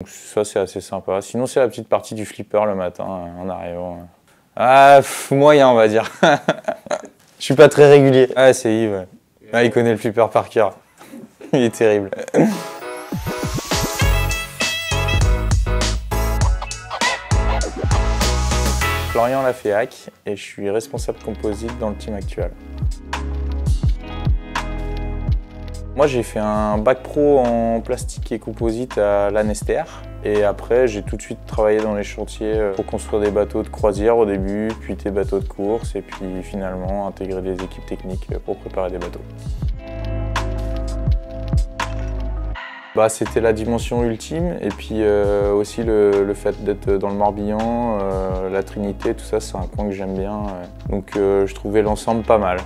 Donc ça c'est assez sympa. Sinon c'est la petite partie du flipper le matin en arrivant. Ah, moyen on va dire. Je suis pas très régulier. Ah c'est Yves, ouais. Ah, il connaît le flipper par cœur. Il est terrible. Florian Laféac et je suis responsable composite dans le team actuel. Moi j'ai fait un bac pro en plastique et composite à l'ANSTR et après j'ai tout de suite travaillé dans les chantiers pour construire des bateaux de croisière au début, puis des bateaux de course et puis finalement intégrer des équipes techniques pour préparer des bateaux. C'était la dimension ultime et puis aussi le fait d'être dans le Morbihan, la Trinité, tout ça c'est un coin que j'aime bien. Donc je trouvais l'ensemble pas mal.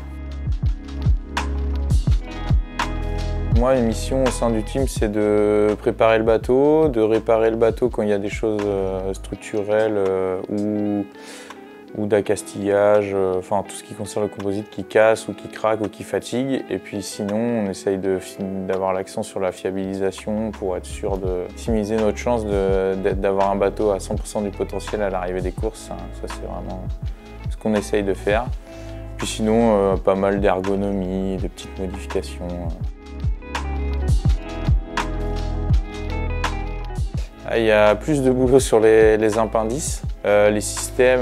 Moi, une mission au sein du team, c'est de préparer le bateau, de réparer le bateau quand il y a des choses structurelles ou d'accastillage, enfin tout ce qui concerne le composite qui casse ou qui craque ou qui fatigue. Et puis sinon, on essaye d'avoir l'accent sur la fiabilisation pour être sûr de maximiser notre chance d'avoir un bateau à 100% du potentiel à l'arrivée des courses. Ça, c'est vraiment ce qu'on essaye de faire. Puis sinon, pas mal d'ergonomie, de petites modifications. Il y a plus de boulot sur les appendices. Les systèmes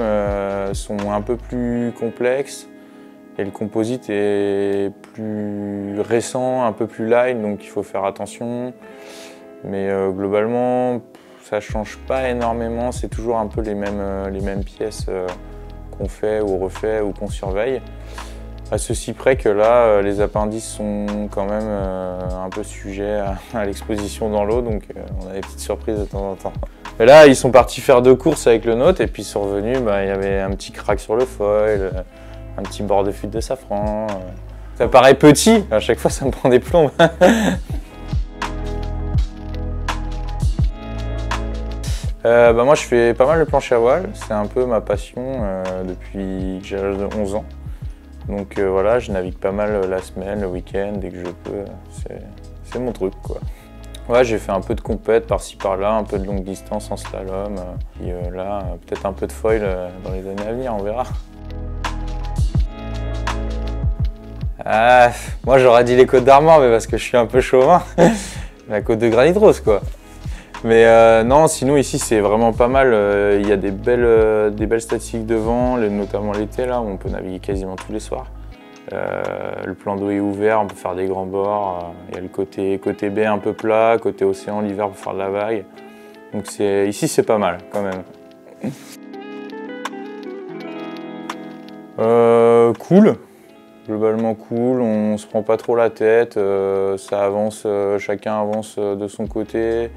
sont un peu plus complexes et le composite est plus récent, un peu plus light, donc il faut faire attention. Mais globalement, ça ne change pas énormément, c'est toujours un peu les mêmes pièces qu'on fait ou refait ou qu'on surveille. À ceci près que là, les appendices sont quand même un peu sujets à l'exposition dans l'eau, donc on a des petites surprises de temps en temps. Et là, ils sont partis faire 2 courses avec le nôtre, et puis ils sont revenus, il y avait un petit crack sur le foil, un petit bord de fuite de safran. Ça paraît petit, à chaque fois ça me prend des plombs. Moi je fais pas mal de planche à voile, c'est un peu ma passion depuis que j'ai l'âge de 11 ans. Donc voilà, je navigue pas mal la semaine, le week-end, dès que je peux, c'est mon truc quoi. Ouais, j'ai fait un peu de compète par-ci par-là, un peu de longue distance en slalom, puis là, peut-être un peu de foil dans les années à venir, on verra. Moi j'aurais dit les Côtes d'Armor, mais parce que je suis un peu chauvin, la côte de Granit Rose quoi. Mais non, sinon ici c'est vraiment pas mal, il y a des belles statistiques de vent, notamment l'été là où on peut naviguer quasiment tous les soirs. Le plan d'eau est ouvert, on peut faire des grands bords, il y a le côté baie un peu plat, côté océan l'hiver pour faire de la vague. Donc ici c'est pas mal quand même. Cool, globalement cool, on se prend pas trop la tête, ça avance, chacun avance de son côté.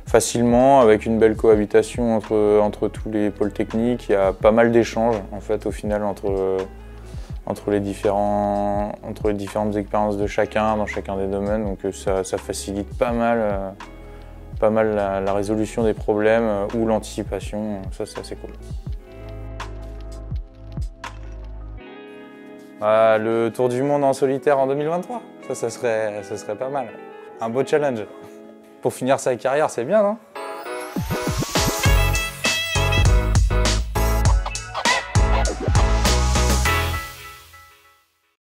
Facilement, avec une belle cohabitation entre tous les pôles techniques. Il y a pas mal d'échanges en fait au final entre les différentes expériences de chacun dans chacun des domaines. Donc ça facilite pas mal la résolution des problèmes ou l'anticipation. Ça c'est assez cool. Le tour du monde en solitaire en 2023, ça serait pas mal. Un beau challenge. Pour finir sa carrière, c'est bien, non ?